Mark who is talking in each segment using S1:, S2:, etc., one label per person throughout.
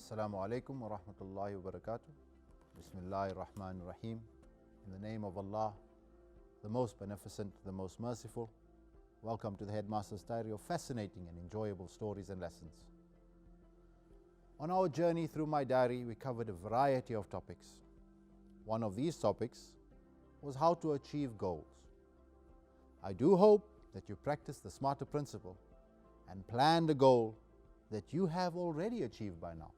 S1: Assalamu alaikum wa rahmatullahi wa barakatuh. Bismillahir Rahmanir Rahim. In the name of Allah, the most beneficent, the most merciful. Welcome to the Headmaster's Diary of fascinating and enjoyable stories and lessons. On our journey through my diary, we covered a variety of topics. One of these topics was how to achieve goals. I do hope that you practice the SMARTER principle and plan the goal that you have already achieved by now.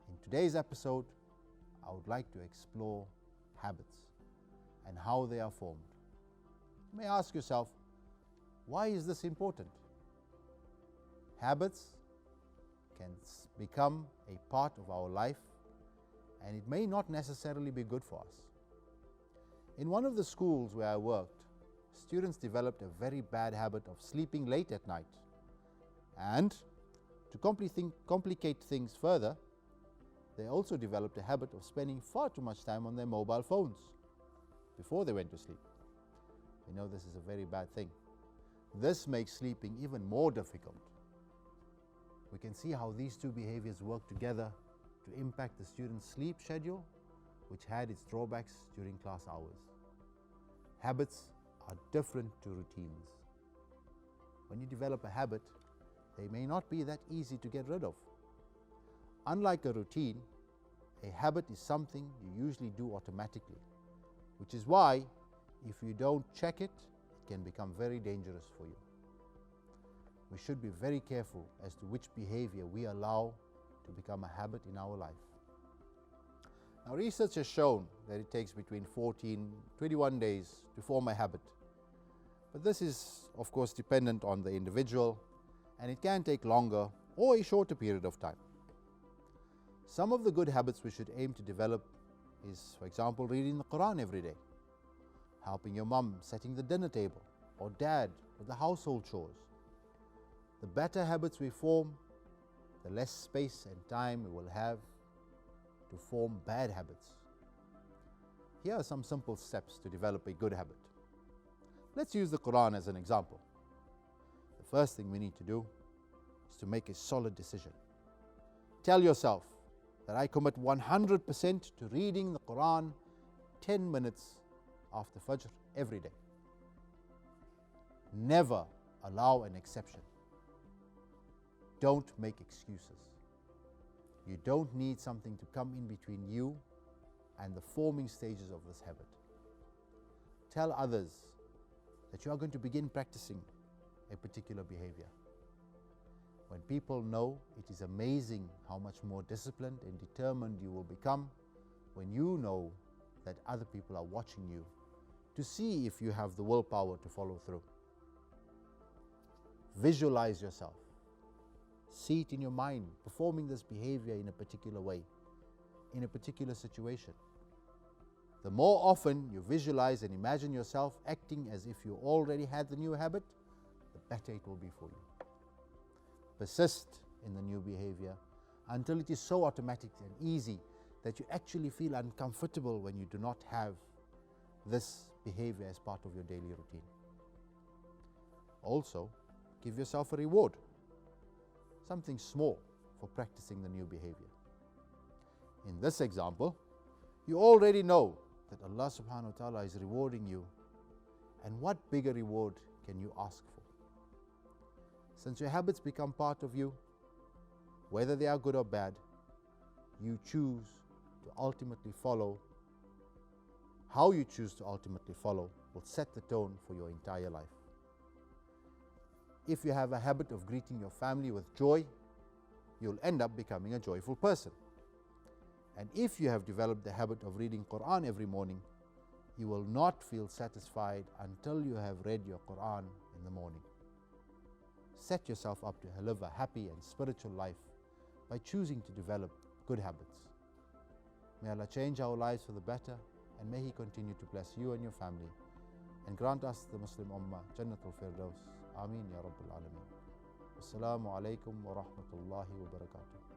S1: In today's episode, I would like to explore habits and how they are formed. You may ask yourself, why is this important? Habits can become a part of our life, and it may not necessarily be good for us. In one of the schools where I worked, students developed a very bad habit of sleeping late at night. And to complicate things further, they also developed a habit of spending far too much time on their mobile phones before they went to sleep. We know this is a very bad thing. This makes sleeping even more difficult. We can see how these two behaviors work together to impact the student's sleep schedule, which had its drawbacks during class hours. Habits are different to routines. When you develop a habit, they may not be that easy to get rid of. Unlike a routine, a habit is something you usually do automatically, which is why if you don't check it, it can become very dangerous for you. We should be very careful as to which behavior we allow to become a habit in our life. Now, research has shown that it takes between 21 days to form a habit. But this is, of course, dependent on the individual, and it can take longer or a shorter period of time. Some of the good habits we should aim to develop is, for example, reading the Quran every day, helping your mum setting the dinner table, or dad with the household chores. The better habits we form, the less space and time we will have to form bad habits. Here are some simple steps to develop a good habit. Let's use the Quran as an example. The first thing we need to do is to make a solid decision. Tell yourself that I commit 100% to reading the Quran 10 minutes after Fajr every day. Never allow an exception. Don't make excuses. You don't need something to come in between you and the forming stages of this habit. Tell others that you are going to begin practicing a particular behavior. When people know, it is amazing how much more disciplined and determined you will become when you know that other people are watching you to see if you have the willpower to follow through. Visualize yourself. See it in your mind, performing this behavior in a particular way, in a particular situation. The more often you visualize and imagine yourself acting as if you already had the new habit, the better it will be for you. Persist in the new behavior until it is so automatic and easy that you actually feel uncomfortable when you do not have this behavior as part of your daily routine. Also, give yourself a reward, something small for practicing the new behavior. In this example, you already know that Allah subhanahu wa ta'ala is rewarding you, and what bigger reward can you ask for? Since your habits become part of you, whether they are good or bad, you choose to ultimately follow. How you choose to ultimately follow will set the tone for your entire life. If you have a habit of greeting your family with joy, you'll end up becoming a joyful person. And if you have developed the habit of reading Quran every morning, you will not feel satisfied until you have read your Quran in the morning. Set yourself up to live a happy and spiritual life by choosing to develop good habits. May Allah change our lives for the better, and may He continue to bless you and your family and grant us, the Muslim Ummah, Jannatul Firdaus. Ameen Ya Rabbil Alameen. Assalamu alaikum wa rahmatullahi wa barakatuh.